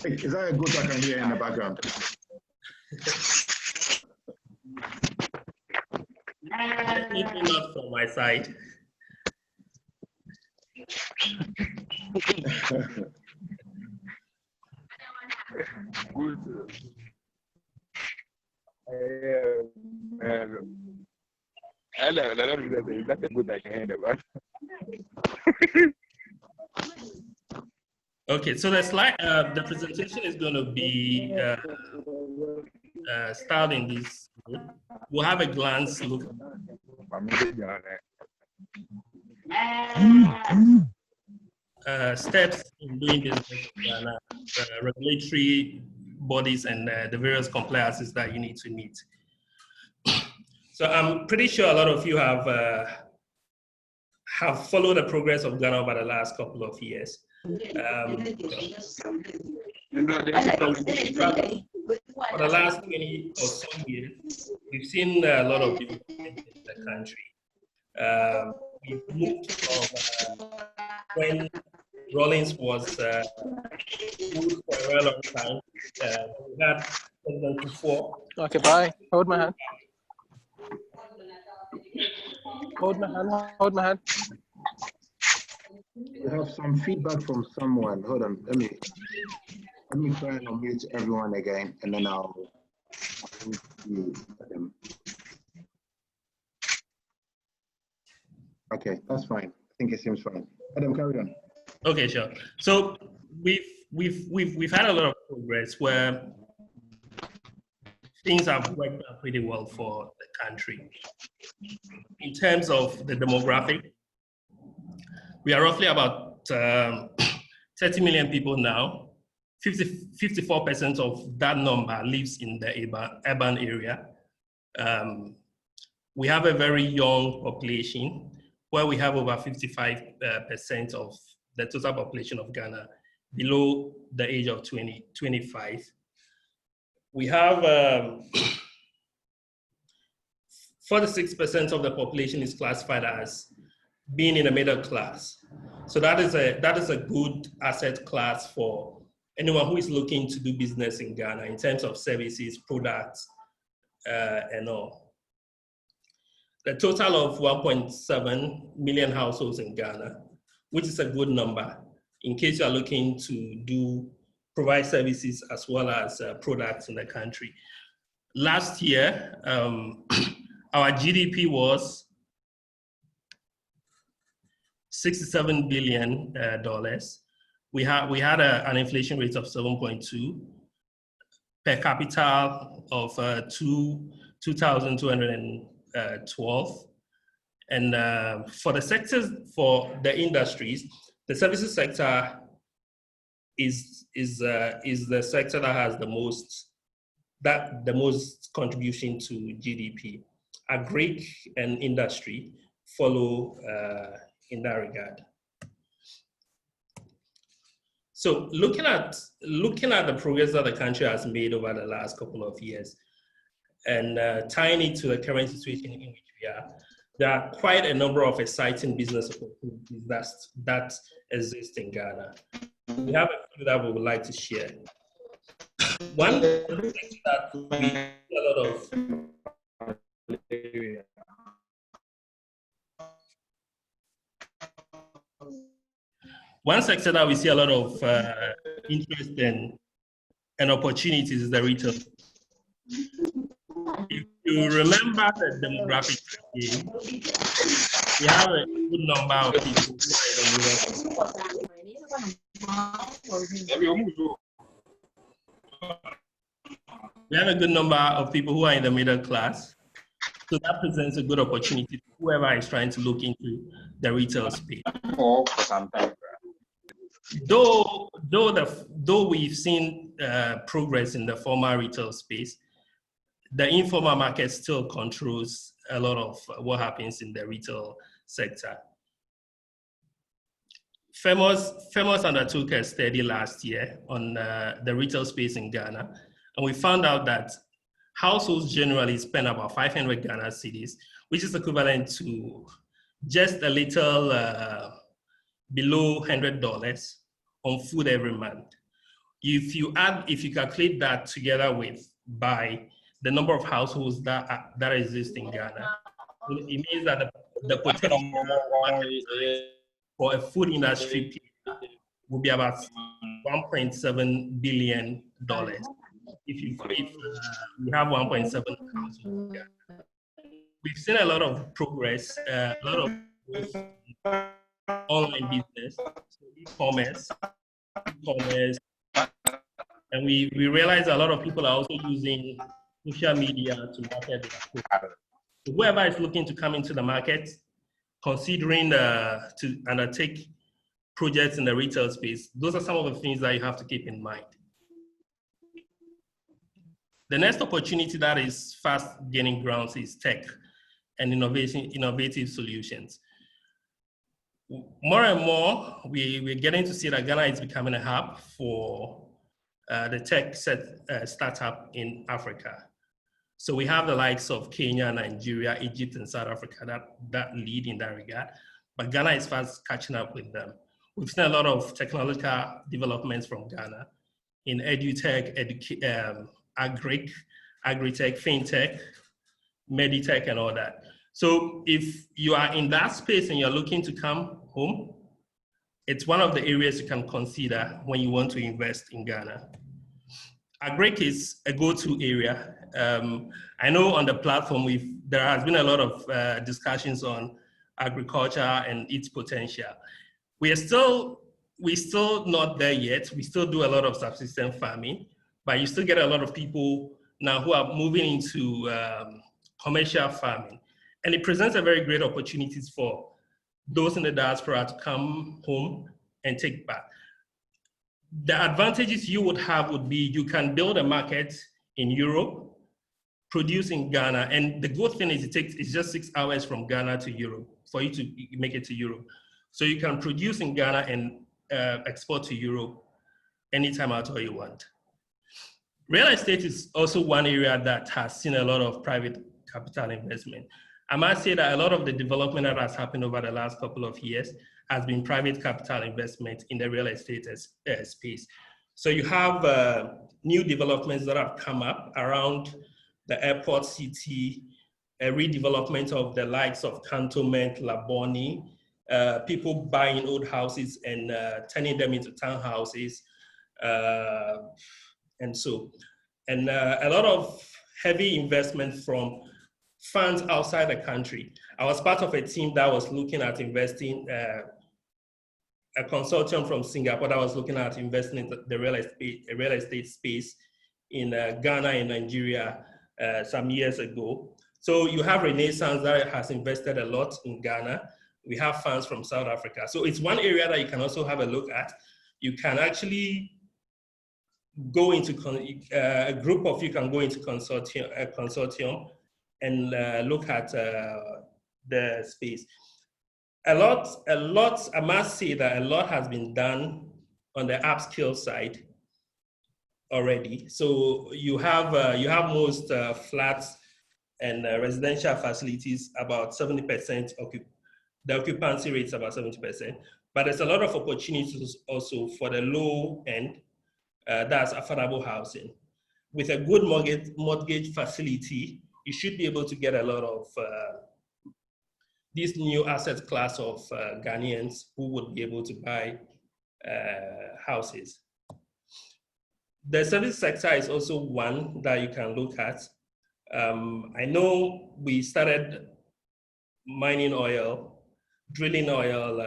Is that a good I can hear in the background? Definitely not from my side. That's a good I can hear about. Okay, so the slide, the presentation is going to be styled in this. We'll have a glance look. Steps in doing business in Ghana, regulatory bodies, and the various compliances that you need to meet. So I'm pretty sure a lot of you have followed the progress of Ghana over the last couple of years. For the last 20 or so years, we've seen a lot of development in the country. We've moved from when Rawlings was moved for a very long time. We had President before. Okay, bye. Hold my hand. Hold my hand. Hold my hand. We have some feedback from someone. Hold on. Let me try and unmute everyone again, and then I'll them. Okay, that's fine. I think it seems fine. Adam, carry on. Okay, sure. So we've had a lot of progress where things have worked out pretty well for the country. In terms of the demographic, we are roughly about 30 million people now. 54% of that number lives in the urban area. We have a very young population where we have over 55% of the total population of Ghana below the age of 25. We have 46% of the population is classified as being in the middle class. So that is a good asset class for anyone who is looking to do business in Ghana in terms of services, products, and all. The total of 1.7 million households in Ghana, which is a good number in case you are looking to provide services as well as products in the country. Last year, our GDP was $67 billion. We had an inflation rate of 7.2, per capita of 2,212. And for the sectors, for the industries, the services sector is the sector that has the most contribution to GDP. Agric and industry follow in that regard. So looking at the progress that the country has made over the last couple of years, and tying it to the current situation in which we are, there are quite a number of exciting business opportunities that exist in Ghana. We have a few that we would like to share. One that we see a lot of One sector that we see a lot of interest in and opportunities is the retail. If you remember the demographic game, we have a good number of people who are in the We have a good number of people who are in the middle class. So that presents a good opportunity for whoever is trying to look into the retail space. Though we've seen progress in the formal retail space, the informal market still controls a lot of what happens in the retail sector. Famous undertook a study last year on the retail space in Ghana, and we found out that households generally spend about 500 Ghana cedis, which is equivalent to just a little below $100 on food every month. if you calculate that together with by the number of households that exist in Ghana, it means that the potential market size for a food industry will be about $1.7 billion. If we have 1.7 households. We've seen a lot of progress, a lot of online business, e-commerce, and we realize a lot of people are also using social media to market their products. So whoever is looking to come into the market, considering to undertake projects in the retail space, those are some of the things that you have to keep in mind. The next opportunity that is fast gaining grounds is tech and innovative solutions. More and more, we're getting to see that Ghana is becoming a hub for the tech startup in Africa. So we have the likes of Kenya, Nigeria, Egypt, and South Africa that lead in that regard, but Ghana is fast catching up with them. We've seen a lot of technological developments from Ghana in edutech, agritech, fintech, meditech, and all that. So if you are in that space and you're looking to come home, it's one of the areas you can consider when you want to invest in Ghana. Agric is a go-to area. I know on the platform, there has been a lot of discussions on agriculture and its potential. We're still not there yet. We still do a lot of subsistence farming, but you still get a lot of people now who are moving into commercial farming. And it presents a very great opportunities for those in the diaspora to come home and take back. The advantages you would have would be you can build a market in Europe, produce in Ghana, and the good thing is it's just 6 hours from Ghana to Europe for you to make it to Europe. So you can produce in Ghana and export to Europe anytime at all you want. Real estate is also one area that has seen a lot of private capital investment. I must say that a lot of the development that has happened over the last couple of years has been private capital investment in the real estate space. So you have new developments that have come up around the airport city, a redevelopment of the likes of Cantonment, Laboni, people buying old houses and turning them into townhouses, and a lot of heavy investment from funds outside the country. I was part of a team that was looking at investing, a consortium from Singapore that was looking at investing in the real estate space in Ghana and Nigeria some years ago. So you have Renaissance that has invested a lot in Ghana. We have funds from South Africa. So it's one area that you can also have a look at. You can actually go into, a group of you can go into consortium and look at the space. A lot, I must say that a lot has been done on the upscale side already. So you have most flats and residential facilities about 70%, the occupancy rate is about 70%, but there's a lot of opportunities also for the low end, that's affordable housing. With a good mortgage facility, you should be able to get a lot of this new asset class of Ghanaians who would be able to buy houses. The service sector is also one that you can look at. I know we started mining oil, drilling oil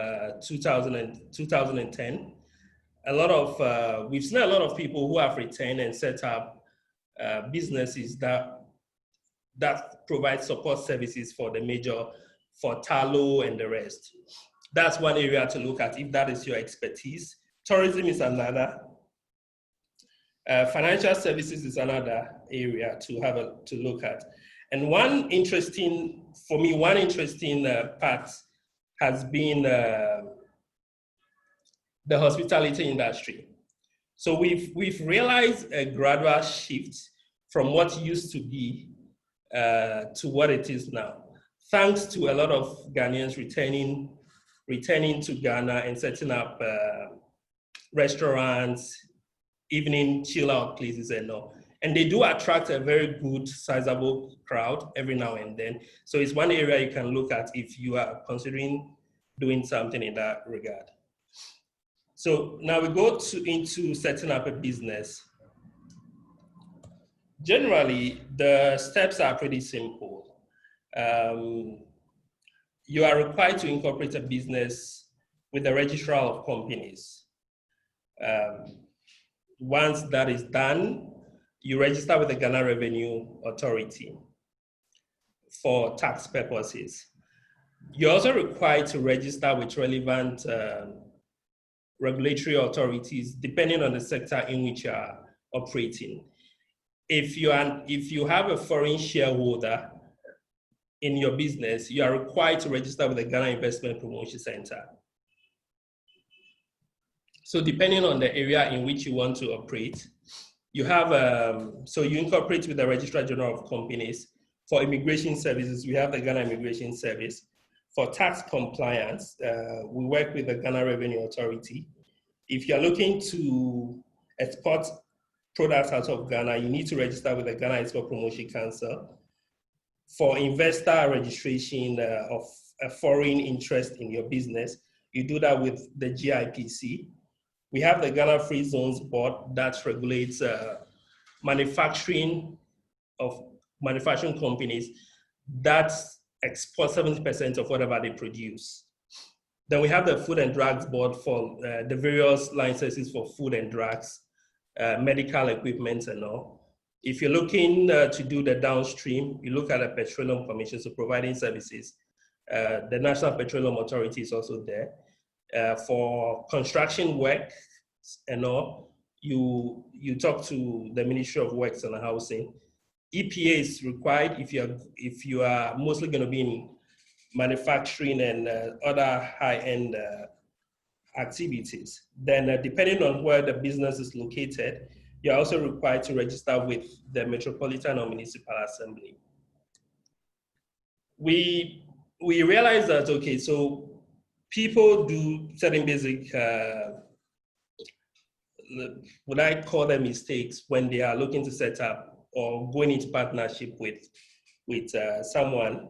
2010. We've seen a lot of people who have returned and set up businesses that provide support services for for tallow and the rest. That's one area to look at if that is your expertise. Tourism is another. Financial services is another area to look at. And one interesting part has been the hospitality industry. So we've realized a gradual shift from what used to be to what it is now, thanks to a lot of Ghanaians returning to Ghana and setting up restaurants, evening chill out places and all. And they do attract a very good, sizable crowd every now and then. So it's one area you can look at if you are considering doing something in that regard. So now we go into setting up a business. Generally, the steps are pretty simple. You are required to incorporate a business with the registrar of companies. Once that is done, you register with the Ghana Revenue Authority for tax purposes. You're also required to register with relevant regulatory authorities depending on the sector in which you are operating. If you have a foreign shareholder in your business, you are required to register with the Ghana Investment Promotion Center. So depending on the area in which you want to operate, you have, so you incorporate with the Registrar General of Companies. For immigration services, we have the Ghana Immigration Service. For tax compliance, we work with the Ghana Revenue Authority. If you're looking to export products out of Ghana, you need to register with the Ghana Export Promotion Council. For investor registration of a foreign interest in your business, you do that with the GIPC. We have the Ghana Free Zones Board that regulates manufacturing companies that export 70% of whatever they produce. Then we have the Food and Drugs Board for the various licenses for food and drugs, medical equipment and all. If you're looking to do the downstream, you look at the Petroleum Commission, so providing services. The National Petroleum Authority is also there. For construction work and all, you talk to the Ministry of Works and Housing. EPA is required if you are mostly going to be in manufacturing and other high-end activities. Then depending on where the business is located, you're also required to register with the Metropolitan or Municipal Assembly. We realize that, okay, so people do certain basic, would I call them mistakes when they are looking to set up or going into partnership with someone.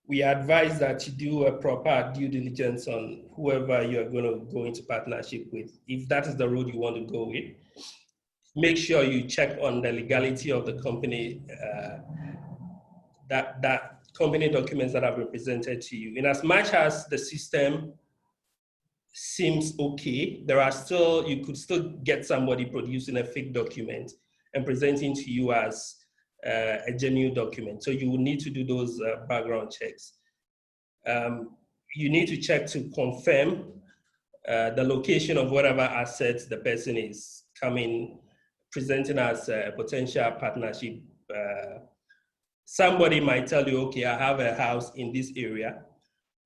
We advise that you do a proper due diligence on whoever you're going to go into partnership with. If that is the road you want to go with, make sure you check on the legality of the company, that company documents that have been presented to you. In as much as the system seems okay, you could still get somebody producing a fake document and presenting to you as a genuine document. So you will need to do those background checks. You need to check to confirm the location of whatever assets the person is presenting as a potential partnership. Somebody might tell you, okay, I have a house in this area,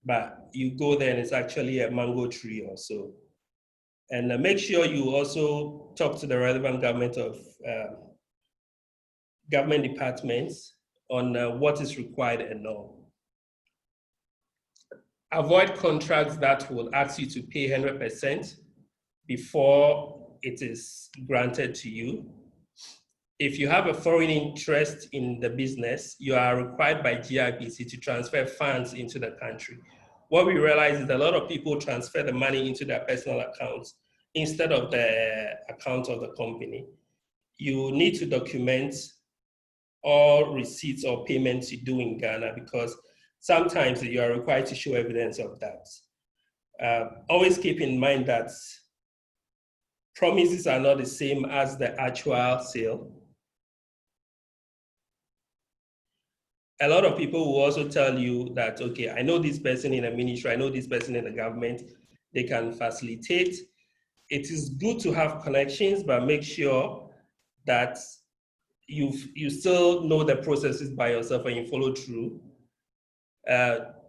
but you go there and it's actually a mango tree or so. And make sure you also talk to the relevant government departments on what is required and all. Avoid contracts that will ask you to pay 100% before it is granted to you. If you have a foreign interest in the business, you are required by GIPC to transfer funds into the country. What we realize is a lot of people transfer the money into their personal accounts instead of the account of the company. You need to document all receipts or payments you do in Ghana because sometimes you are required to show evidence of that. Always keep in mind that promises are not the same as the actual sale. A lot of people will also tell you that, okay, I know this person in a ministry, I know this person in the government, they can facilitate. It is good to have connections, but make sure that you still know the processes by yourself and you follow through.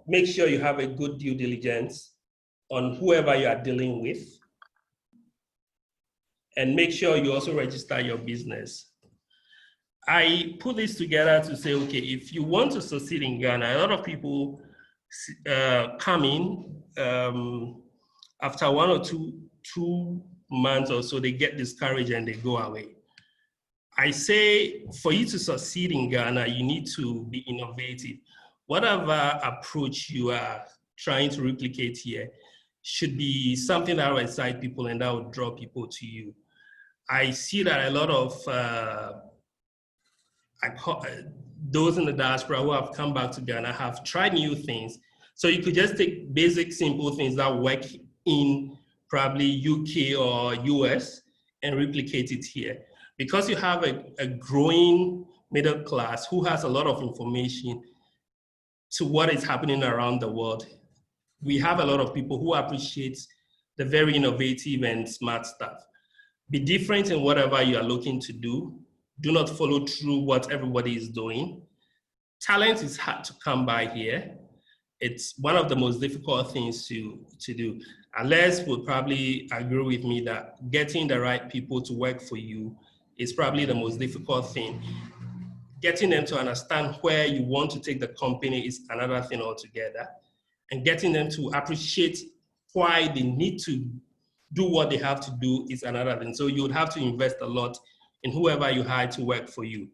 Make sure you have a good due diligence on whoever you are dealing with. And make sure you also register your business. I put this together to say, okay, if you want to succeed in Ghana, a lot of people come in after 1 or 2 months or so, they get discouraged and they go away. I say for you to succeed in Ghana, you need to be innovative. Whatever approach you are trying to replicate here should be something that will excite people and that will draw people to you. I see that a lot of those in the diaspora who have come back to Ghana have tried new things. So you could just take basic, simple things that work in probably UK or US and replicate it here. Because you have a growing middle class who has a lot of information to what is happening around the world, we have a lot of people who appreciate the very innovative and smart stuff. Be different in whatever you are looking to do. Do not follow through what everybody is doing. Talent is hard to come by here. It's one of the most difficult things to do. Alex would probably agree with me that getting the right people to work for you is probably the most difficult thing. Getting them to understand where you want to take the company is another thing altogether. And getting them to appreciate why they need to do what they have to do is another thing. So you would have to invest a lot in whoever you hire to work for you.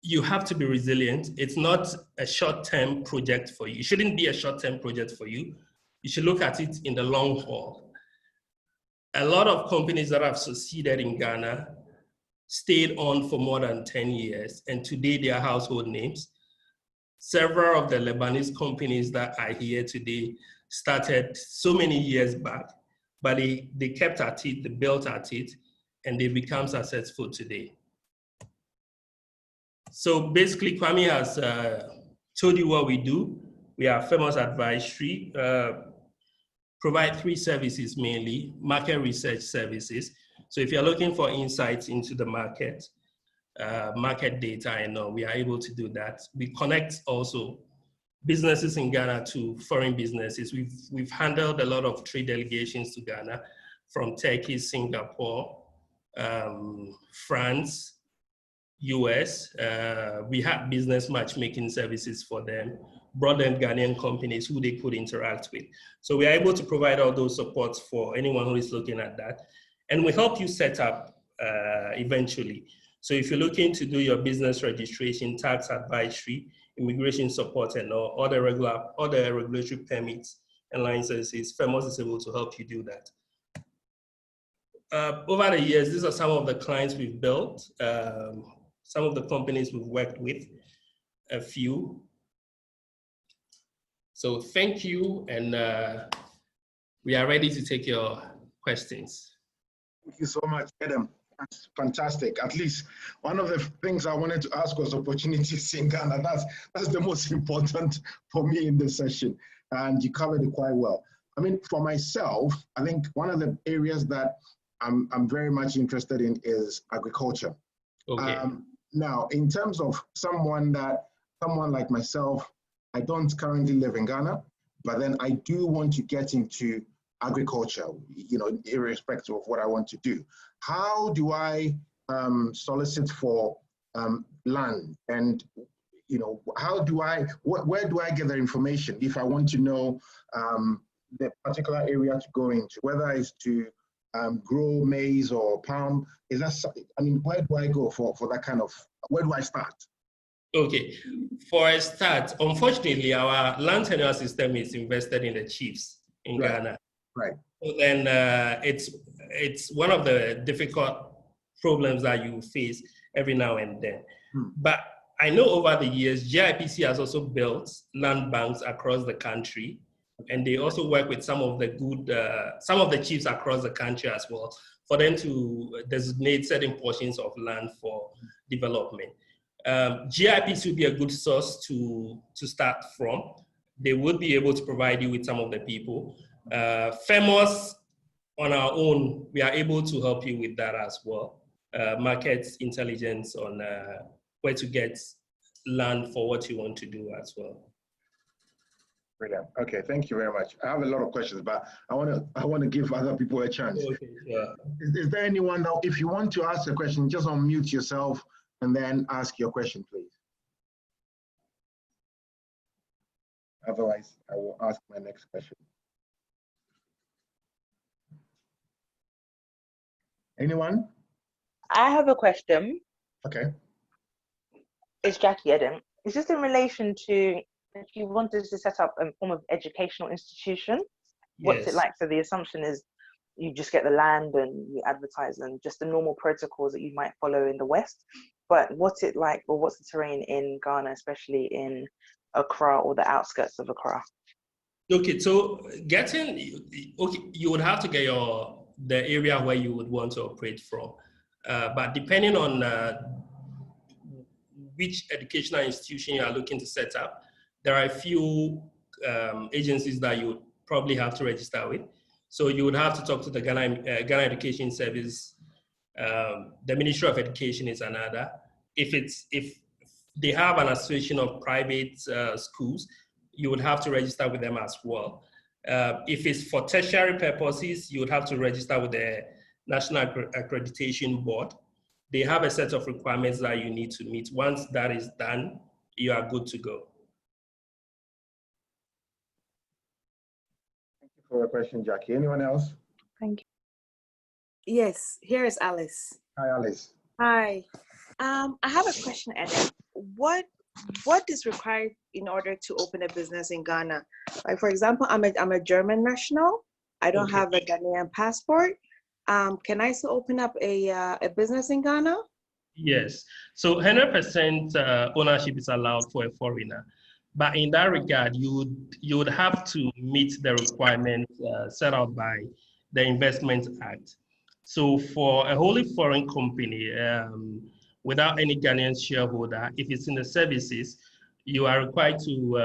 You have to be resilient. It's not a short-term project for you. It shouldn't be a short-term project for you. You should look at it in the long haul. A lot of companies that have succeeded in Ghana stayed on for more than 10 years, and today they are household names. Several of the Lebanese companies that are here today started so many years back, but they kept at it, they built at it, and they become successful today. So basically, Kwame has told you what we do. We are Famous Advisory, provide 3 services mainly: market research services. So if you're looking for insights into the market, market data, and all, we are able to do that. We connect also businesses in Ghana to foreign businesses. We've handled a lot of trade delegations to Ghana from Turkey, Singapore, France, US. We had business matchmaking services for them, brought them Ghanaian companies who they could interact with. So we are able to provide all those supports for anyone who is looking at that. And we help you set up eventually. So if you're looking to do your business registration, tax advisory, immigration support, and all the regulatory permits and licenses, Famous is able to help you do that. Over the years, these are some of the clients we've built, some of the companies we've worked with, a few. So thank you, and we are ready to take your questions. Thank you so much, Adam. That's fantastic. At least one of the things I wanted to ask was opportunities in Ghana. That's the most important for me in this session, and you covered it quite well. I mean, for myself, I think one of the areas that I'm very much interested in is agriculture. Okay. Now, in terms of someone like myself, I don't currently live in Ghana, but then I do want to get into agriculture, you know, irrespective of what I want to do. How do I solicit for land? And, you know, where do I get the information if I want to know the particular area to go into, whether it's to grow maize or palm? Is that, I mean, where do I go for that kind of, where do I start? Okay, for a start, unfortunately, our land tenure system is invested in the chiefs in Ghana. Right. So then it's one of the difficult problems that you face every now and then. But I know over the years, GIPC has also built land banks across the country, and they also work with some of the chiefs across the country as well, for them to designate certain portions of land for development. GIPC would be a good source to start from. They would be able to provide you with some of the people. Famous on our own, we are able to help you with that as well. Market intelligence on where to get land for what you want to do as well. Brilliant. Okay, thank you very much. I have a lot of questions, but I want to give other people a chance. Okay, yeah. Is there anyone now, if you want to ask a question, just unmute yourself and then ask your question, please. Otherwise, I will ask my next question. Anyone? I have a question. Okay. It's Jackie Eden. It's just in relation to if you wanted to set up a form of educational institution, what's it Yes. like? So the assumption is you just get the land and you advertise and just the normal protocols that you might follow in the West. But what's it like, or what's the terrain in Ghana, especially in Accra or the outskirts of Accra? Okay, so you would have to get the area where you would want to operate from. But depending on which educational institution you are looking to set up, there are a few agencies that you would probably have to register with. So you would have to talk to the Ghana Education Service. The Ministry of Education is another. If they have an association of private schools, you would have to register with them as well. If it's for tertiary purposes, you would have to register with the National Accreditation Board. They have a set of requirements that you need to meet. Once that is done, you are good to go. Thank you for your question, Jackie. Anyone else? Thank you. Yes, here is Alice. Hi, Alice. Hi. I have a question, Adam. What is required in order to open a business in Ghana? Like, for example, I'm a German national. I don't have a Ghanaian passport. Can I still open up a business in Ghana? Yes. So 100% ownership is allowed for a foreigner. But in that regard, you would have to meet the requirements set out by the Investment Act. So for a wholly foreign company, without any Ghanaian shareholder, if it's in the services, you are required to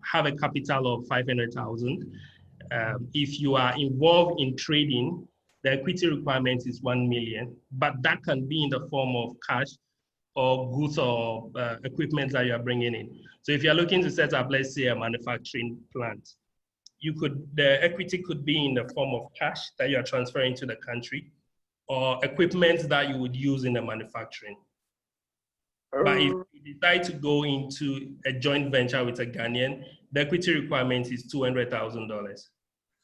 have a capital of 500,000. If you are involved in trading, the equity requirement is 1 million, but that can be in the form of cash or goods or equipment that you are bringing in. So if you're looking to set up, let's say, a manufacturing plant, the equity could be in the form of cash that you are transferring to the country, or equipment that you would use in the manufacturing. But if you decide to go into a joint venture with a Ghanaian, the equity requirement is $200,000.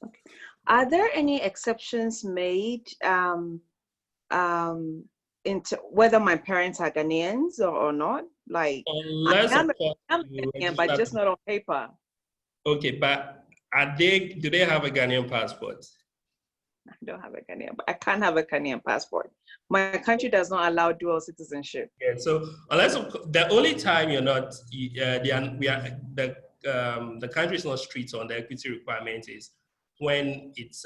Okay. Are there any exceptions made into whether my parents are Ghanaians or not? Like, Unless, I'm of course, Ghanaian, but just not on paper. Okay, but do they have a Ghanaian passport? I don't have a Ghanaian, but I can't have a Ghanaian passport. My country does not allow dual citizenship. Yeah, so unless the only time you're not, the country is not strict on the equity requirement is when it's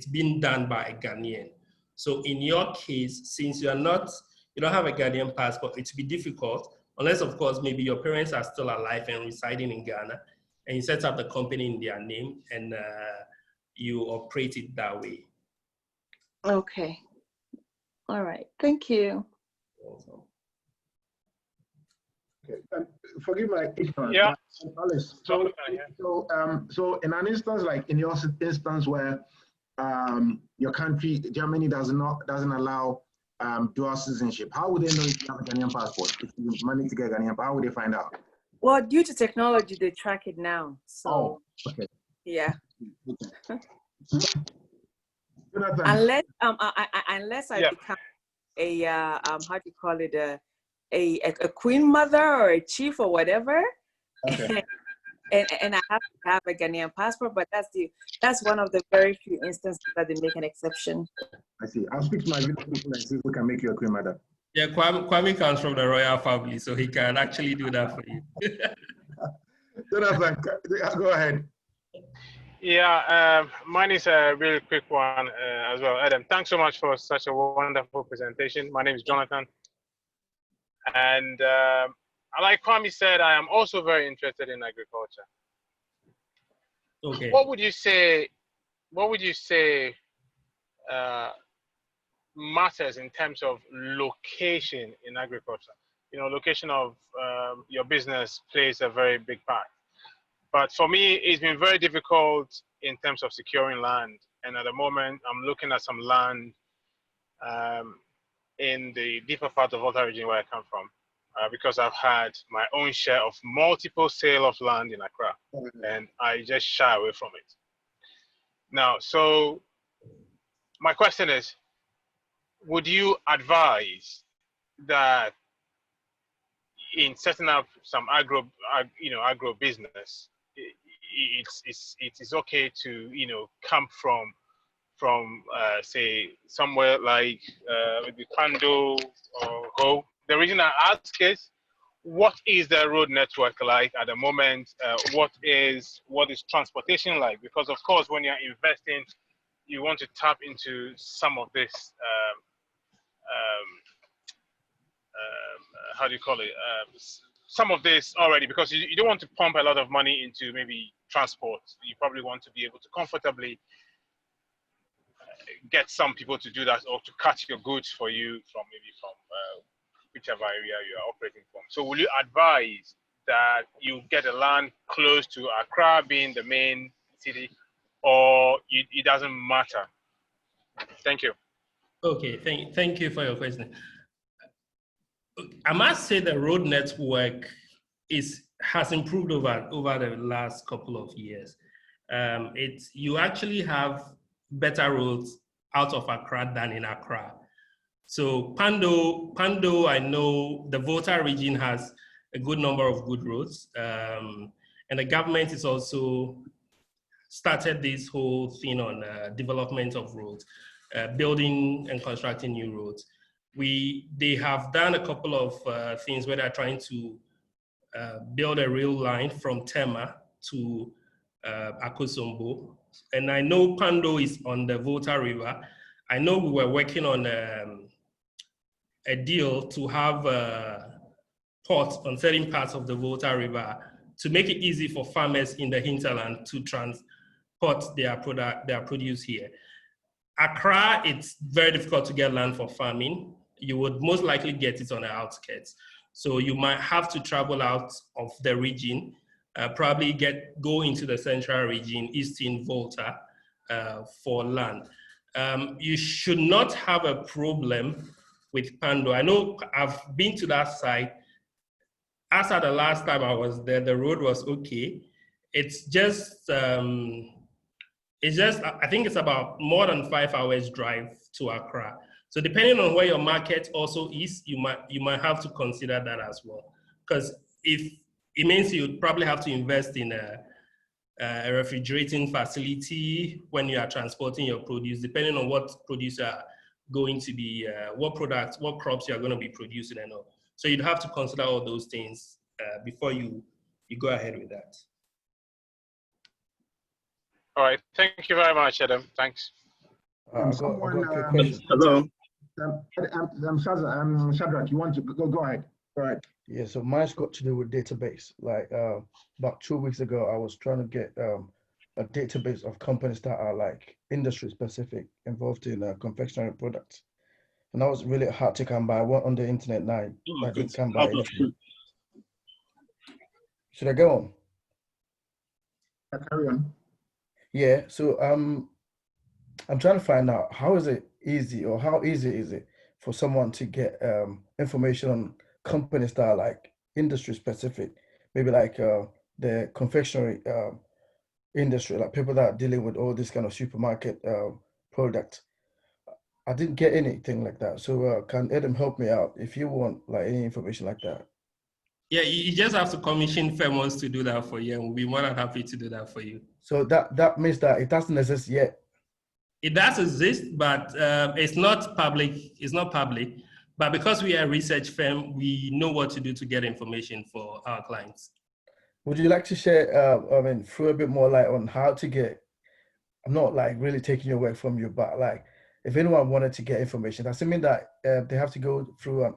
been done by a Ghanaian. So in your case, since you don't have a Ghanaian passport, it'd be difficult unless, of course, maybe your parents are still alive and residing in Ghana, and you set up the company in their name and you operate it that way. Okay. All right. Thank you. Also. Okay. Forgive my ignorance. Yeah. Alice. So in an instance like in your instance where your country, Germany, doesn't allow dual citizenship, how would they know if you have a Ghanaian passport? If you manage to get a Ghanaian, how would they find out? Well, due to technology, they track it now. So, okay. Yeah. Okay. Unless I become a how do you call it, a queen mother or a chief or whatever, Okay. and I have to have a Ghanaian passport, but that's one of the very few instances that they make an exception. I see. I'll speak to my village people and see if we can make you a queen mother. Yeah, Kwame comes from the royal family, so he can actually do that for you. Jonathan, go ahead. Yeah, mine is a really quick one as well. Adam, thanks so much for such a wonderful presentation. My name is Jonathan. And like Kwame said, I am also very interested in agriculture. Okay. What would you say matters in terms of location in agriculture? You know, location of your business plays a very big part. But for me, it's been very difficult in terms of securing land. And at the moment, I'm looking at some land in the deeper part of Volta region where I come from, because I've had my own share of multiple sale of land in Accra, and I just shy away from it. Now, so my question is, would you advise that in setting up some agro business, it is okay to come from say somewhere like maybe Pando or Ho? The reason I ask is, what is the road network like at the moment? What is transportation like? Because of course, when you're investing, you want to tap into some of this. How do you call it? Some of this already, because you don't want to pump a lot of money into maybe transport. You probably want to be able to comfortably get some people to do that, or to cut your goods for you from whichever area you are operating from. So will you advise that you get a land close to Accra being the main city, or it doesn't matter? Thank you. Okay, thank you for your question. I must say the road network has improved over the last couple of years. You actually have better roads out of Accra than in Accra. So Pando, I know the Volta region has a good number of good roads, and the government is also started this whole thing on development of roads, building and constructing new roads. They have done a couple of things where they're trying to build a rail line from Tema to Akosombo. And I know Pando is on the Volta River. I know we were working on a deal to have ports on certain parts of the Volta River to make it easy for farmers in the hinterland to transport their produce here. Accra, it's very difficult to get land for farming. You would most likely get it on the outskirts. So you might have to travel out of the region, probably go into the central region, Eastern Volta, for land. You should not have a problem with Pando. I know I've been to that site. As at the last time I was there, the road was okay. It's just, I think it's about more than 5 hours drive to Accra. So depending on where your market also is, you might have to consider that as well. Because if it means you'd probably have to invest in a refrigerating facility when you are transporting your produce, depending on what produce you are going to be, what crops you are going to be producing and all. So you'd have to consider all those things before you go ahead with that. All right. Thank you very much, Adam. Thanks. I've got a quick question. Hello. Shadrach, you want to go ahead? Go ahead. Yeah, so mine's got to do with database. Like about 2 weeks ago, I was trying to get a database of companies that are like industry specific, involved in confectionery products. And that was really hard to come by. I went on the internet now. I didn't come by anything. Should I go on? Carry on. Yeah, so I'm trying to find out how easy is it for someone to get information on companies that are like industry specific, maybe like the confectionery industry, like people that are dealing with all this kind of supermarket products. I didn't get anything like that. So can Adam help me out if you want like any information like that? Yeah, you just have to commission firms to do that for you, and we'll be more than happy to do that for you. So that means that it doesn't exist yet. It does exist, but it's not public. It's not public. But because we are a research firm, we know what to do to get information for our clients. Would you like to share, throw a bit more light on how to get? I'm not like really taking away from you, but like if anyone wanted to get information, does it mean that they have to go through an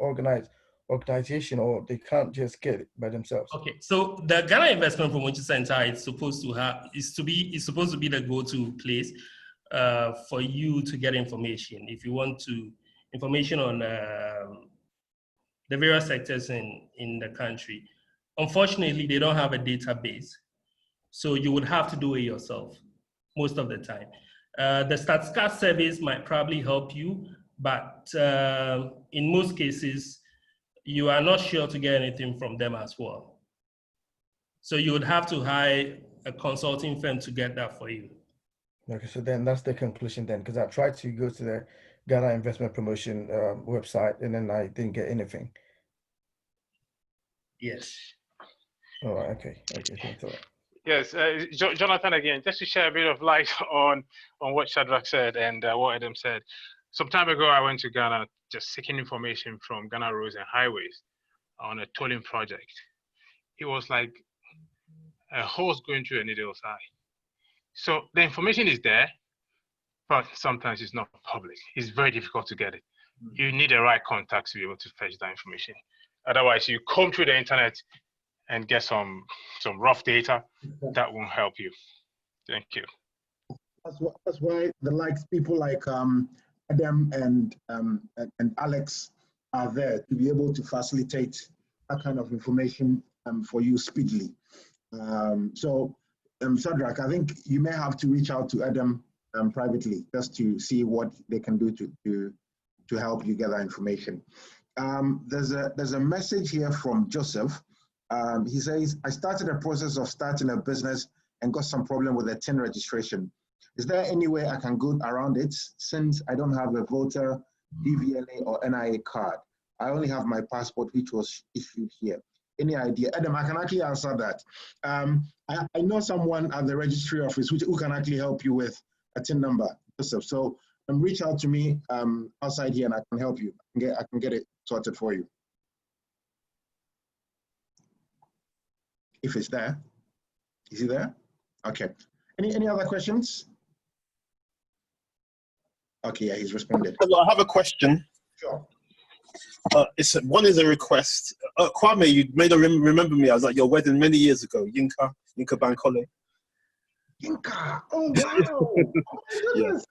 organization, or they can't just get it by themselves? Okay, so the Ghana Investment Promotion Center is supposed to be the go-to place for you to get information. If you want information on the various sectors in the country. Unfortunately, they don't have a database, so you would have to do it yourself most of the time. The Statistical Service might probably help you, but in most cases, you are not sure to get anything from them as well. So you would have to hire a consulting firm to get that for you. Okay, so then that's the conclusion then, because I tried to go to the Ghana Investment Promotion website, and then I didn't get anything. Yes. All right. Okay. Thanks a lot. Yes, Jonathan, again, just to share a bit of light on what Shadrach said and what Adam said. Some time ago, I went to Ghana just seeking information from Ghana Roads and Highways on a tolling project. It was like a horse going through a needle's eye. So the information is there, but sometimes it's not public. It's very difficult to get it. You need the right contact to be able to fetch that information. Otherwise, you comb through the internet and get some rough data that won't help you. Thank you. That's why the likes people like Adam and Alex are there to be able to facilitate that kind of information for you speedily. Shadrach, I think you may have to reach out to Adam privately just to see what they can do to help you get that information. There's a message here from Joseph. He says, I started a process of starting a business and got some problem with the TIN registration. Is there any way I can go around it since I don't have a voter, DVLA, or NIA card? I only have my passport, which was issued here. Any idea? Adam, I can actually answer that. I know someone at the registry office who can actually help you with a TIN number, Joseph. So reach out to me outside here and I can help you. I can get it sorted for you. If it's there. Is he there? Okay. Any other questions? Okay, yeah, he's responded. Hello, I have a question. Sure. One is a request. Kwame, you may not remember me. I was at your wedding many years ago. Yinka Bankole. Yinka. Oh wow! Oh, Yes.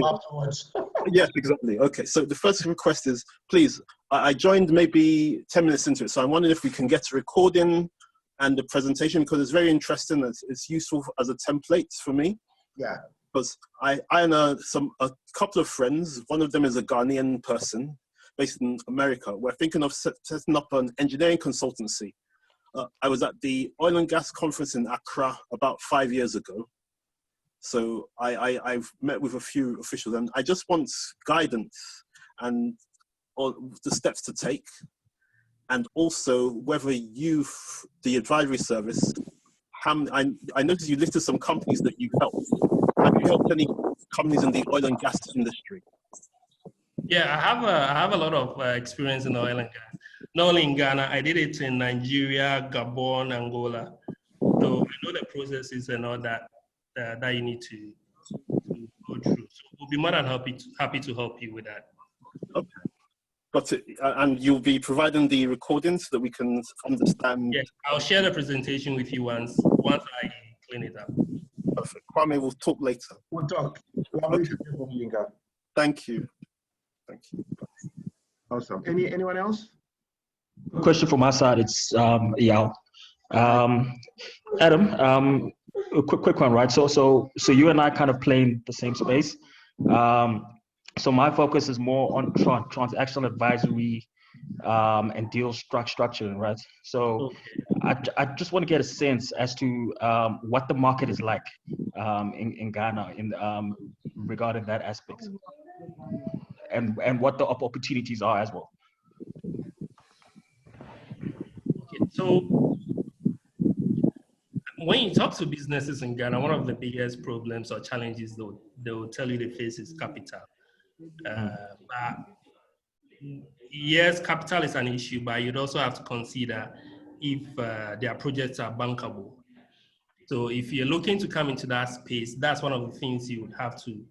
Afterwards. Yes, exactly. Okay, so the first request is, please. I joined maybe 10 minutes into it, so I'm wondering if we can get a recording and the presentation because it's very interesting. It's useful as a template for me. Yeah. Because I and a couple of friends, one of them is a Ghanaian person based in America. We're thinking of setting up an engineering consultancy. I was at the oil and gas conference in Accra about 5 years ago. So I've met with a few officials and I just want guidance and the steps to take. And also whether you, the advisory service, I noticed you listed some companies that you helped. Have you helped any companies in the oil and gas industry? Yeah, I have a lot of experience in oil and gas. Not only in Ghana, I did it in Nigeria, Gabon, Angola. So I know the processes and all that that you need to go through. So we'll be more than happy to help you with that. Okay. Got it. And you'll be providing the recordings so that we can understand. Yeah, I'll share the presentation with you once I clean it up. Perfect. Kwame, we'll talk later. We'll talk. Okay. Yinka. Thank you. Thank you. Awesome. Anyone else? Question from my side, it's Yao. Adam, a quick one, right? So you and I kind of play in the same space. So my focus is more on transactional advisory and deal structuring, right? So I just want to get a sense as to what the market is like in Ghana regarding that aspect, and what the opportunities are as well. Okay, so when you talk to businesses in Ghana, one of the biggest problems or challenges they will tell you they face is capital. But yes, capital is an issue, but you'd also have to consider if their projects are bankable. So if you're looking to come into that space, that's one of the things you would have to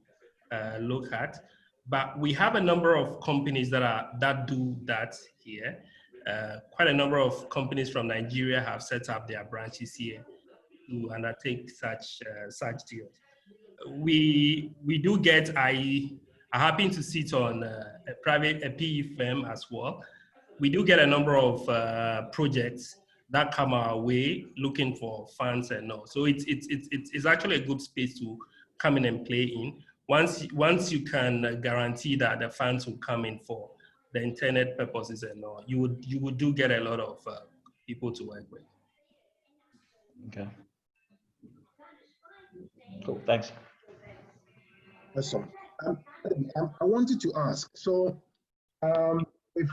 look at. But we have a number of companies that do that here. Quite a number of companies from Nigeria have set up their branches here to undertake such deals. We do get, I happen to sit on a PE firm as well. We do get a number of projects that come our way looking for funds and all. So it's actually a good space to come in and play in. Once you can guarantee that the funds will come in for the intended purposes and all, you would do get a lot of people to work with. Okay. Cool. Thanks. Awesome. I wanted to ask, so if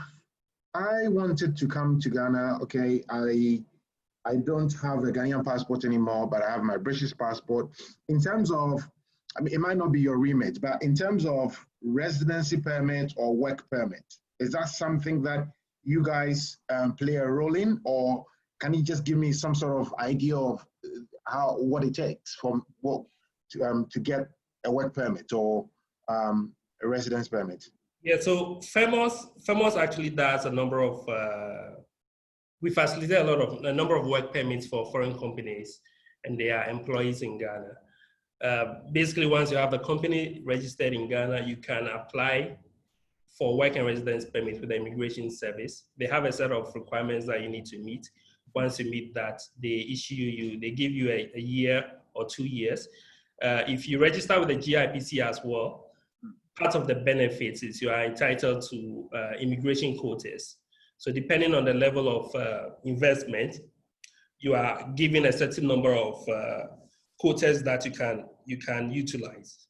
I wanted to come to Ghana, okay, I don't have a Ghanaian passport anymore, but I have my British passport. In terms of, I mean, it might not be your remit, but in terms of residency permit or work permit, is that something that you guys play a role in, or can you just give me some sort of idea of what it takes from to get a work permit or a residence permit? Yeah, so Famous actually does a number of, we facilitate a number of work permits for foreign companies and their employees in Ghana. Basically, once you have a company registered in Ghana, you can apply for work and residence permit with the immigration service. They have a set of requirements that you need to meet. Once you meet that, they give you a year or 2 years. If you register with the GIPC as well, part of the benefits is you are entitled to immigration quotas. So depending on the level of investment, you are given a certain number of quotas that you can utilize.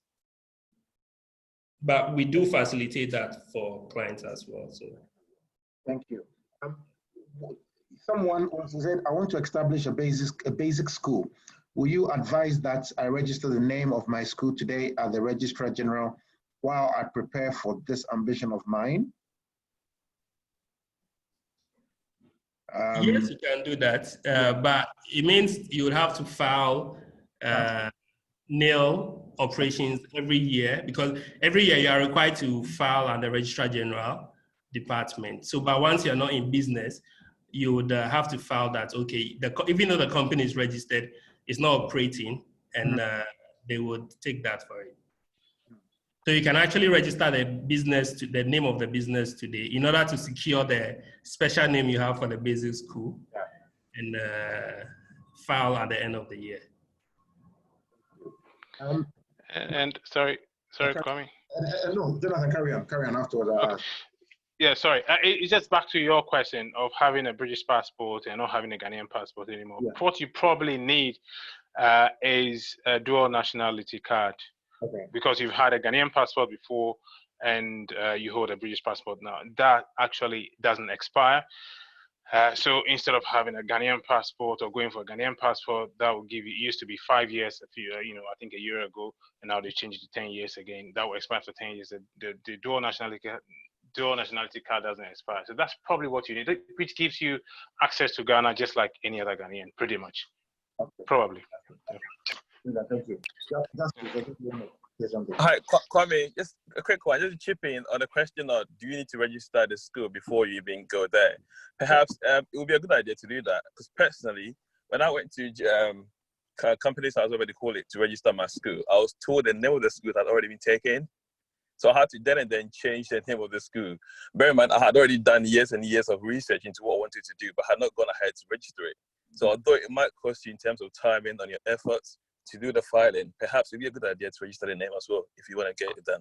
But we do facilitate that for clients as well. So, thank you. Someone also said, I want to establish a basic school. Will you advise that I register the name of my school today at the Registrar General while I prepare for this ambition of mine? Yes, you can do that, but it means you would have to file nil operations every year, because every year you are required to file at the Registrar General department. So, but once you're not in business, you would have to file that, okay, even though the company is registered, it's not operating, and they would take that for it. So you can actually register the name of the business today in order to secure the special name you have for the basic school, and file at the end of the year. And sorry, Kwame. No, Jonathan, carry on afterwards. Okay. Yeah, sorry. It's just back to your question of having a British passport and not having a Ghanaian passport anymore. Yeah. What you probably need is a dual nationality card. Okay. Because you've had a Ghanaian passport before and you hold a British passport now. That actually doesn't expire. So instead of having a Ghanaian passport or going for a Ghanaian passport, that will give you, it used to be 5 years, I think a year ago, and now they changed it to 10 years again. That will expire after 10 years. The dual nationality card doesn't expire. So that's probably what you need, which gives you access to Ghana just like any other Ghanaian, pretty much. Okay. Probably. Yeah. Thank you. Hi, Kwame, just a quick one. Just to chip in on the question of do you need to register the school before you even go there? Perhaps it would be a good idea to do that, because personally, when I went to company's house, whatever they call it, to register my school, I was told the name of the school had already been taken. So I had to then change the name of the school. Bear in mind, I had already done years and years of research into what I wanted to do, but had not gone ahead to register it. So although it might cost you in terms of time and on your efforts to do the filing, perhaps it'd be a good idea to register the name as well if you want to get it done.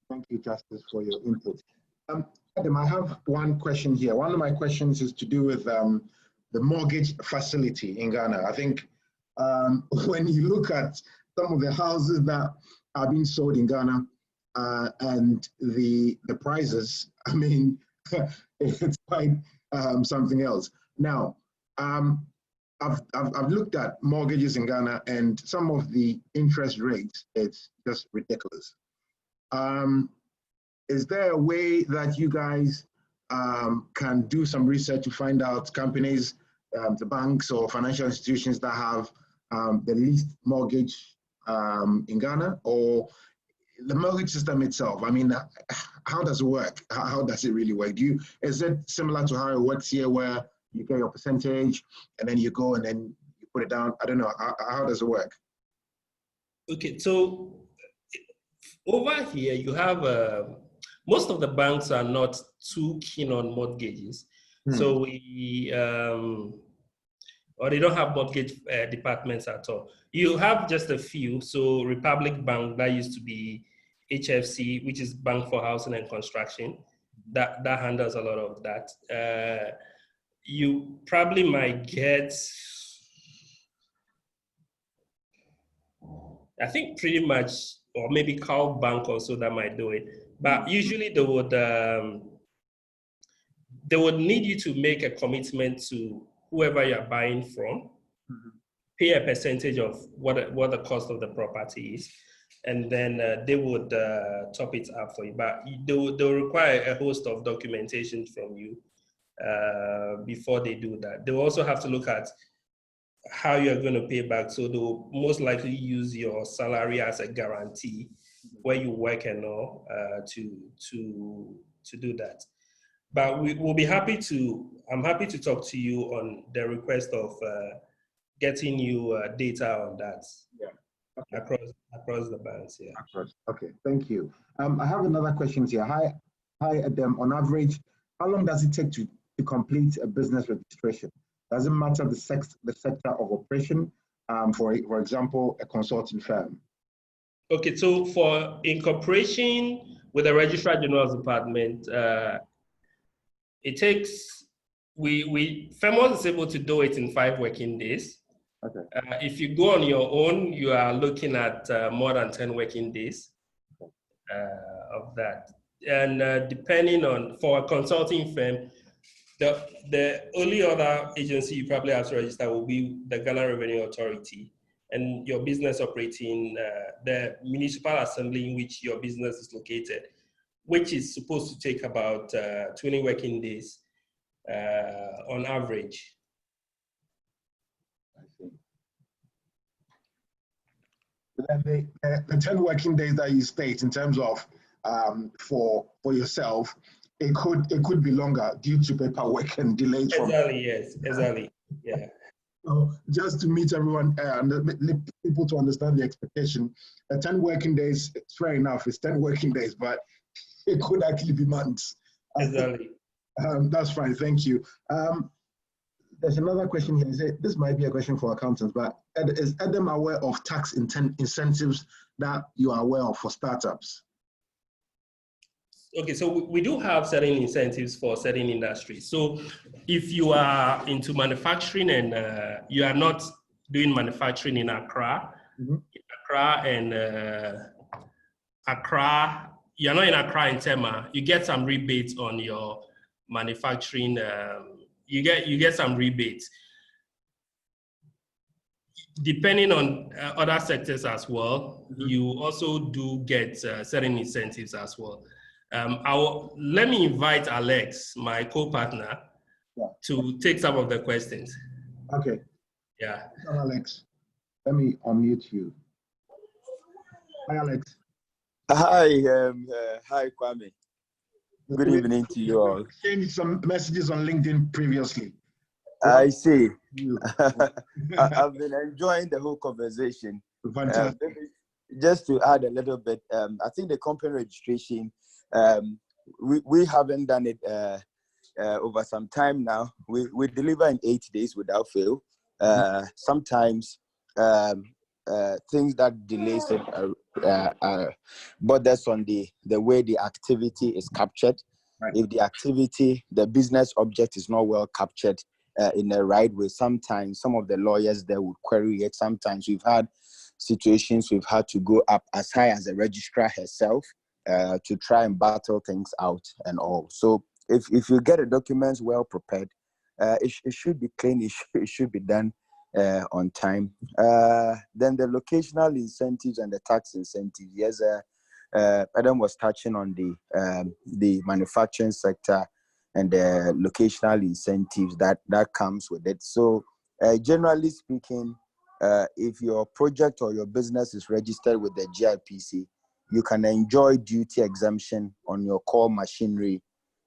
Thank you, Justice, for your input. Adam, I have one question here. One of my questions is to do with the mortgage facility in Ghana. I think when you look at some of the houses that are being sold in Ghana and the prices, I mean, it's quite something else. Now, I've looked at mortgages in Ghana, and some of the interest rates, it's just ridiculous. Is there a way that you guys can do some research to find out companies, the banks or financial institutions that have the least mortgage in Ghana, or the mortgage system itself? I mean, how does it work? How does it really work? Is it similar to how it works here, where you get your percentage and then you go and then you put it down? I don't know. How does it work? Okay, so over here you have most of the banks are not too keen on mortgages. So we or they don't have mortgage departments at all. You have just a few. So Republic Bank, that used to be HFC, which is Bank for Housing and Construction, that handles a lot of that. You probably might get I think pretty much, or maybe Cow Bank also that might do it. But usually they would need you to make a commitment to whoever you're buying from, pay a percentage of what the cost of the property is, and then they would top it up for you. But they'll require a host of documentation from you before they do that. They'll also have to look at how you're going to pay back. So they'll most likely use your salary as a guarantee where you work and all to do that. But we'll be happy I'm happy to talk to you on the request of getting you data on that. Yeah. Okay. Across the banks, yeah. Okay, thank you. I have another question here. Hi, Adam. On average, how long does it take to complete a business registration? Does it matter the sector of operation? For example, a consulting firm. Okay, so for incorporation with the Registrar General's Department, it takes, FEMOS is able to do it in 5 working days. Okay. If you go on your own, you are looking at more than 10 working days of that. And depending on, for a consulting firm, the only other agency you probably have to register will be the Ghana Revenue Authority, and your business operating, the municipal assembly in which your business is located, which is supposed to take about 20 working days on average. I see. Then the 10 working days that you state in terms of for yourself, it could be longer due to paperwork and delays. Exactly, yes, exactly, yeah. So just to meet everyone and people to understand the expectation, 10 working days, it's fair enough, it's 10 working days, but it could actually be months. Exactly. That's fine, thank you. There's another question here. This might be a question for accountants, but is Adam aware of tax incentives that you are aware of for startups? Okay, so we do have certain incentives for certain industries. So if you are into manufacturing and you are not doing manufacturing in Accra, Accra, you're not in Accra and Tema, you get some rebates on your manufacturing. You get some rebates. Depending on other sectors as well, you also do get certain incentives as well. Let me invite Alex, my co-partner, to take some of the questions. Okay. Yeah. Alex, let me unmute you. Hi, Alex. Hi, hi, Kwame. Good evening to you all. Exchanged some messages on LinkedIn previously. I see. I've been enjoying the whole conversation. Fantastic. Just to add a little bit, I think the company registration, we haven't done it over some time now. We deliver in 8 days without fail. Sometimes things that delays it borders on the way the activity is captured. Right. If the activity, the business object is not well captured in the right way, sometimes some of the lawyers there would query it. Sometimes we've had situations we've had to go up as high as the registrar herself to try and battle things out and all. So if you get the documents well prepared, it should be clean, it should be done on time. Then the locational incentives and the tax incentives. Yes, Adam was touching on the manufacturing sector and the locational incentives that comes with it. So generally speaking, if your project or your business is registered with the GIPC, you can enjoy duty exemption on your core machinery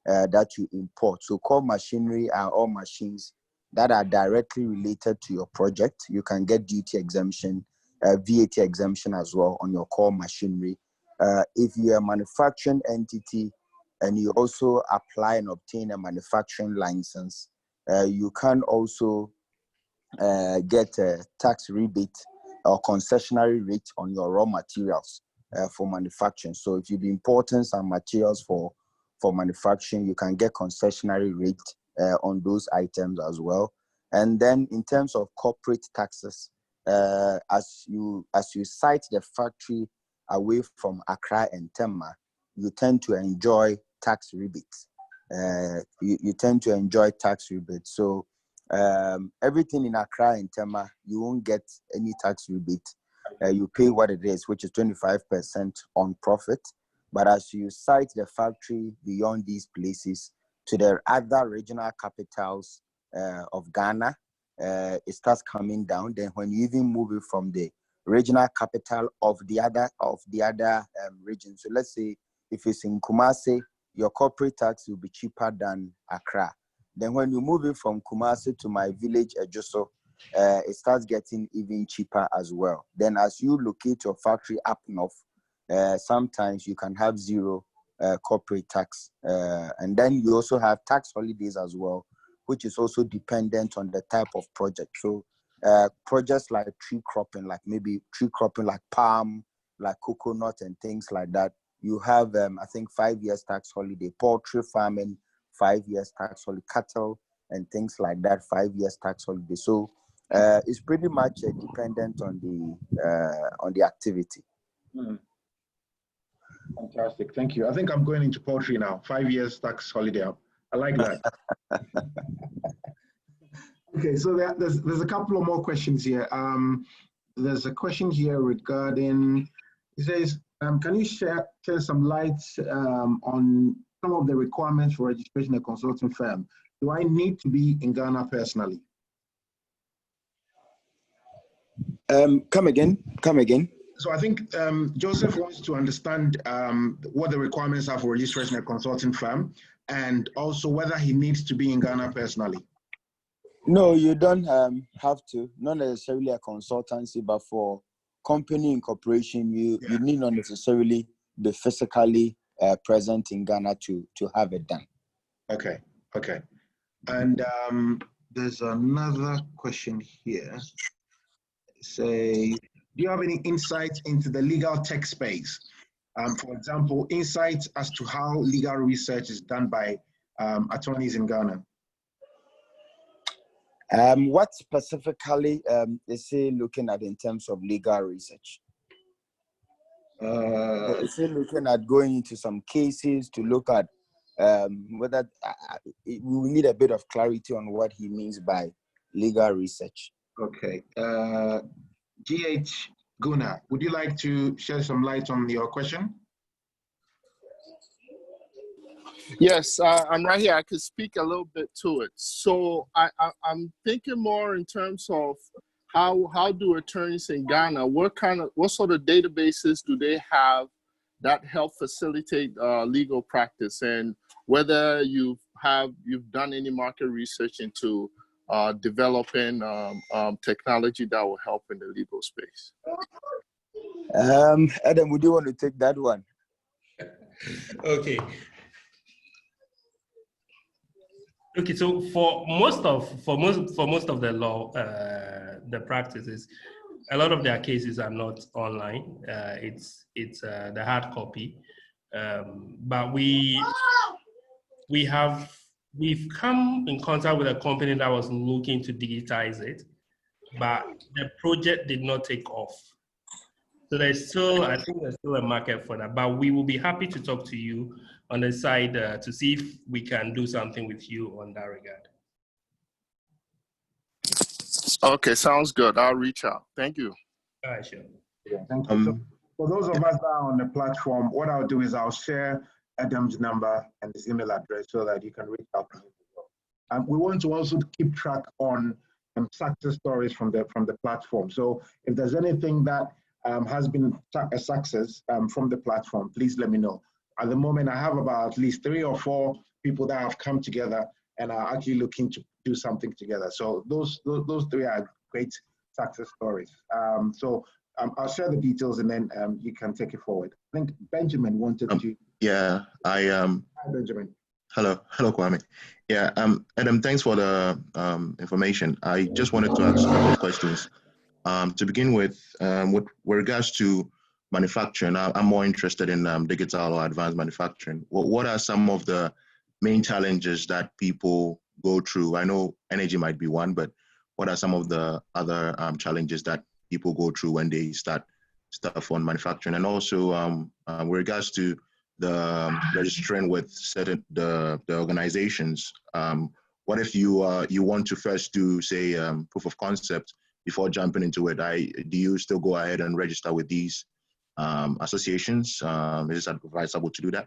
that you import. So core machinery are all machines that are directly related to your project. You can get duty exemption, VAT exemption as well on your core machinery. If you're a manufacturing entity and you also apply and obtain a manufacturing license, you can also get a tax rebate or concessionary rate on your raw materials for manufacturing. So if you've been importing some materials for manufacturing, you can get concessionary rate on those items as well. And then in terms of corporate taxes, as you site the factory away from Accra and Tema, you tend to enjoy tax rebates. You tend to enjoy tax rebates. So everything in Accra and Tema, you won't get any tax rebate. You pay what it is, which is 25% on profit. But as you site the factory beyond these places to the other regional capitals of Ghana, it starts coming down. Then when you even move it from the regional capital of the other region, so let's say if it's in Kumasi, your corporate tax will be cheaper than Accra. Then when you move it from Kumasi to my village, Ejoso, it starts getting even cheaper as well. Then as you locate your factory up north, sometimes you can have zero corporate tax. And then you also have tax holidays as well, which is also dependent on the type of project. So projects like tree cropping, like palm, like coconut and things like that, you have, I think, 5 years tax holiday. Poultry farming, 5 years tax holiday. Cattle and things like that, 5 years tax holiday. So it's pretty much dependent on the activity. Fantastic, thank you. I think I'm going into poultry now. 5 years tax holiday. I like that. Okay, so there's a couple of more questions here. There's a question here regarding, it says, can you share some light on some of the requirements for registration a consulting firm? Do I need to be in Ghana personally? Come again. So I think Joseph wants to understand what the requirements are for registration a consulting firm, and also whether he needs to be in Ghana personally. No, you don't have to. Not necessarily a consultancy, but for company incorporation, you need not necessarily be physically present in Ghana to have it done. Okay. And there's another question here. Say, do you have any insights into the legal tech space? For example, insights as to how legal research is done by attorneys in Ghana. What specifically is he looking at in terms of legal research? Is he looking at going into some cases to look at whether we need a bit of clarity on what he means by legal research? Okay. GH Guna, would you like to shed some light on your question? Yes, I'm right here. I could speak a little bit to it. So I'm thinking more in terms of how do attorneys in Ghana, what sort of databases do they have that help facilitate legal practice, and whether you've done any market research into developing technology that will help in the legal space. Adam, would you want to take that one? Okay. Okay, so for most of the law, the practices, a lot of their cases are not online. It's the hard copy, but we've come in contact with a company that was looking to digitize it, but the project did not take off. So I think there's still a market for that, but we will be happy to talk to you on the side to see if we can do something with you on that regard. Okay, sounds good. I'll reach out. Thank you. All right, sure. Yeah, thank you. So for those of us that are on the platform, what I'll do is I'll share Adam's number and his email address so that you can reach out to him as well. We want to also keep track on success stories from the platform. So if there's anything that has been a success from the platform, please let me know. At the moment, I have about at least 3 or 4 people that have come together and are actually looking to do something together. So those 3 are great success stories. I'll share the details and then you can take it forward. I think Benjamin wanted to. Yeah, Hi, Benjamin. Hello, Kwame. Yeah, Adam, thanks for the information. I just wanted to ask a couple of questions. To begin with regards to manufacturing, I'm more interested in digital or advanced manufacturing. What are some of the main challenges that people go through? I know energy might be one, but what are some of the other challenges that people go through when they start stuff on manufacturing, and also with regards to the registering with certain the organizations. What if you want to first do, say, proof of concept before jumping into it? Do you still go ahead and register with these associations? Is it advisable to do that?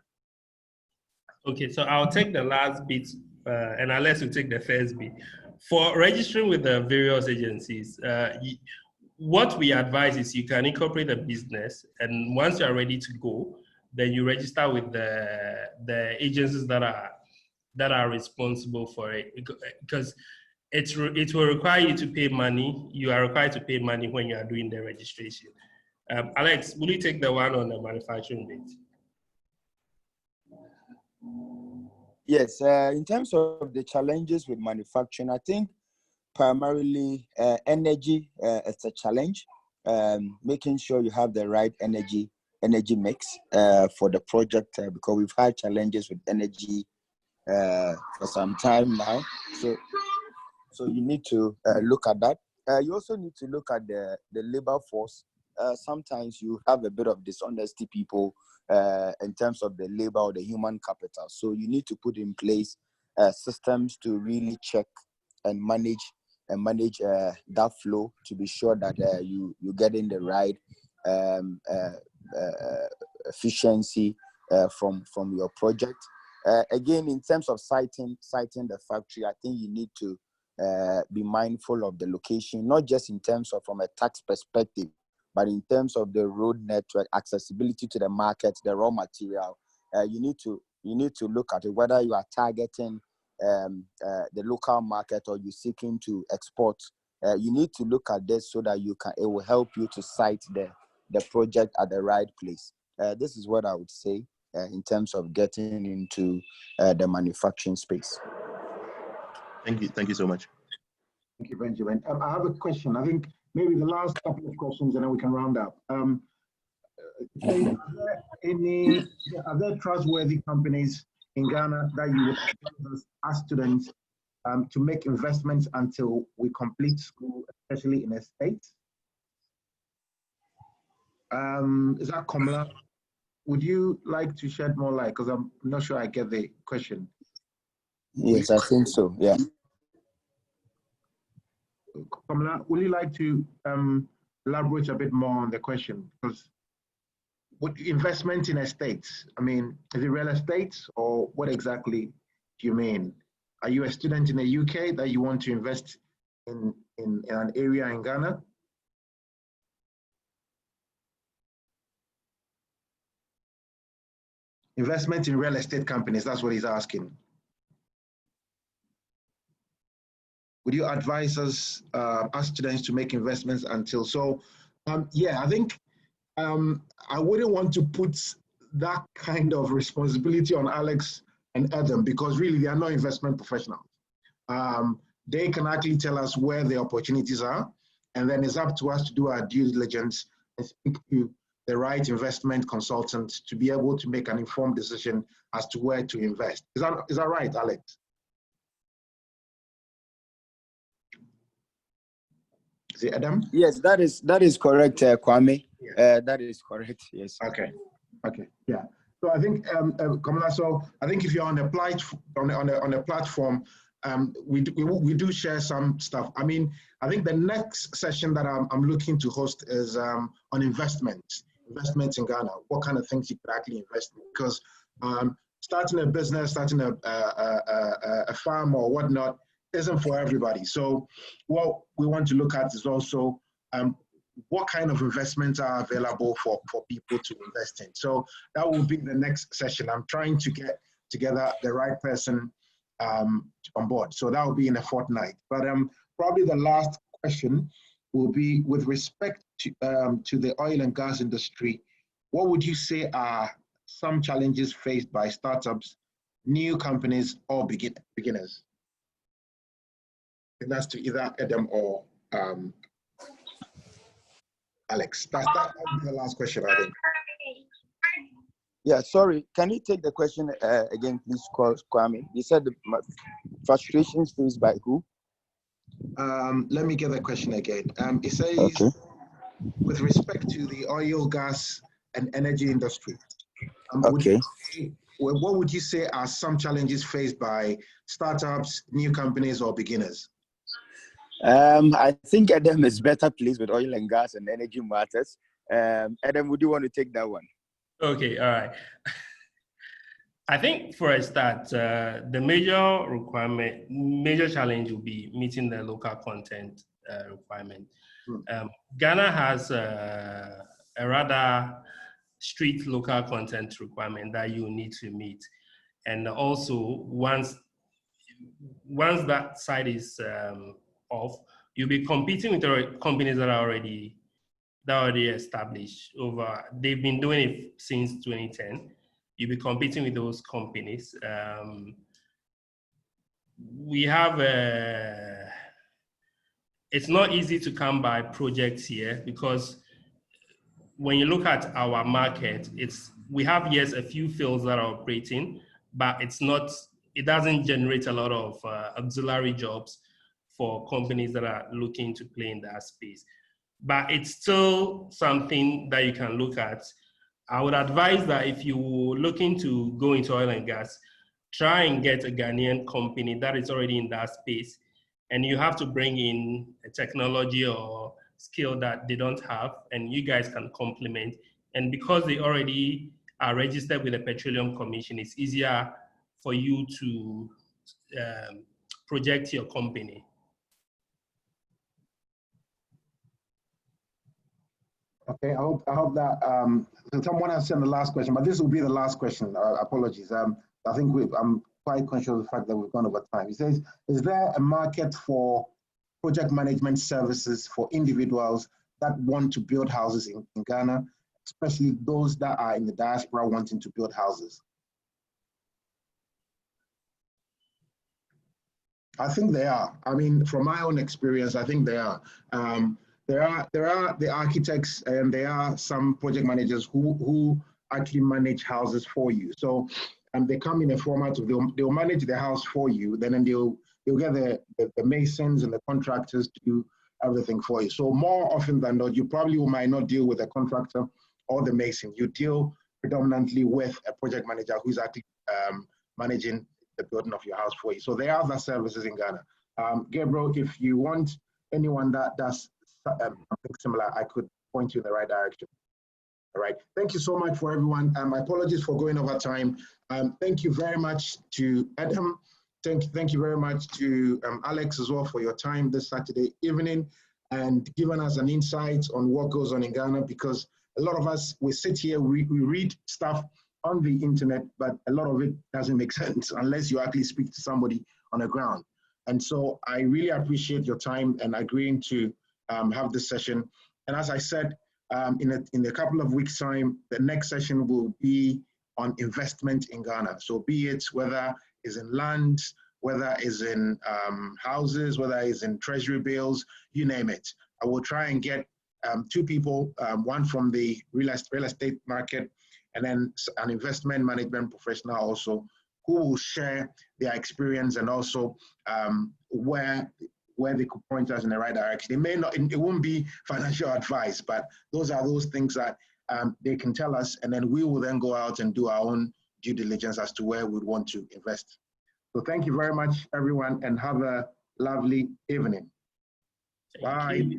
Okay, so I'll take the last bit, and Alex will take the first bit. For registering with the various agencies, what we advise is you can incorporate a business, and once you are ready to go, then you register with the agencies that are responsible for it, because it will require you to pay money. You are required to pay money when you are doing the registration. Alex, will you take the one on the manufacturing bit? Yes, in terms of the challenges with manufacturing, I think primarily energy is a challenge. Making sure you have the right energy mix for the project, because we've had challenges with energy for some time now. So you need to look at that. You also need to look at the labor force. Sometimes you have a bit of dishonesty people in terms of the labor or the human capital. So you need to put in place systems to really check and manage that flow to be sure that you're getting the right efficiency from your project. Again, in terms of citing the factory, I think you need to be mindful of the location, not just in terms of from a tax perspective, but in terms of the road network, accessibility to the market, the raw material. You need to look at it, whether you are targeting the local market or you're seeking to export. You need to look at this so that it will help you to site the project at the right place. This is what I would say in terms of getting into the manufacturing space. Thank you so much. Thank you, Benjamin. I have a question. I think maybe the last couple of questions, and then we can round up. Are there trustworthy companies in Ghana that you would advise us as students to make investments until we complete school, especially in the States? Is that Komla? Would you like to shed more light? Because I'm not sure I get the question. Yes, I think so. Yeah. Komla, would you like to elaborate a bit more on the question? Because what investment in estates, I mean, is it real estate or what exactly do you mean? Are you a student in the UK that you want to invest in an area in Ghana? Investment in real estate companies, that's what he's asking. Would you advise us as students to make investments until so? Yeah, I think I wouldn't want to put that kind of responsibility on Alex and Adam because really they are not investment professionals. They can actually tell us where the opportunities are, and then it's up to us to do our due diligence and speak to the right investment consultant to be able to make an informed decision as to where to invest. Is that right, Alex? Is it Adam? Yes, that is correct, Kwame. Yeah. That is correct. Yes. Okay. Yeah. So I think, Kamala, so I think if you're on a platform, we do share some stuff. I mean, I think the next session that I'm looking to host is on investments in Ghana. What kind of things you could actually invest in? Because starting a business, starting a farm or whatnot isn't for everybody. So what we want to look at is also what kind of investments are available for people to invest in. So that will be the next session. I'm trying to get together the right person on board. So that will be in a fortnight. But probably the last question will be with respect to the oil and gas industry. What would you say are some challenges faced by startups, new companies, or beginners? And that's to either Adam or Alex. That will be the last question, I think. Yeah, sorry. Can you take the question again, please, Kwame? You said the frustrations faced by who? Let me get the question again. It says, okay. with respect to the oil, gas, and energy industry. Okay. What would you say are some challenges faced by startups, new companies, or beginners? I think Adam is better pleased with oil and gas and energy matters. Adam, would you want to take that one? Okay, all right. I think for a start, the major challenge will be meeting the local content requirement. Ghana has a rather strict local content requirement that you need to meet. And also, once that side is off, you'll be competing with companies that are already established they've been doing it since 2010. You'll be competing with those companies. We have it's not easy to come by projects here because when you look at our market, we have, yes, a few fields that are operating, but it doesn't generate a lot of auxiliary jobs for companies that are looking to play in that space. But it's still something that you can look at. I would advise that if you're looking to go into oil and gas, try and get a Ghanaian company that is already in that space. And you have to bring in a technology or skill that they don't have, and you guys can complement. And because they already are registered with the Petroleum Commission, it's easier for you to project your company. Okay, I hope that someone has sent the last question, but this will be the last question. Apologies. I think I'm quite conscious of the fact that we've gone over time. He says, is there a market for project management services for individuals that want to build houses in Ghana, especially those that are in the diaspora wanting to build houses? I think they are. I mean, from my own experience, I think they are. There are the architects and there are some project managers who actually manage houses for you. So they come in a format of they'll manage the house for you, then they'll get the masons and the contractors to do everything for you. So more often than not, you probably might not deal with a contractor or the mason. You deal predominantly with a project manager who's actually managing the building of your house for you. So there are other services in Ghana. Gabriel, if you want anyone that does something similar, I could point you in the right direction. All right. Thank you so much for everyone. My apologies for going over time. Thank you very much to Adam. Thank you very much to Alex as well for your time this Saturday evening and giving us an insight on what goes on in Ghana, because a lot of us, we sit here, we read stuff on the internet, but a lot of it doesn't make sense unless you actually speak to somebody on the ground. And so I really appreciate your time and agreeing to have this session. And as I said, in a couple of weeks' time, the next session will be on investment in Ghana. So be it whether it's in land, whether it's in houses, whether it's in treasury bills, you name it. I will try and get two people, one from the real estate market and then an investment management professional also, who will share their experience and also where they could point us in the right direction. It may not, it won't be financial advice, but those are those things that they can tell us, and then we will then go out and do our own due diligence as to where we'd want to invest. So thank you very much, everyone, and have a lovely evening. Bye.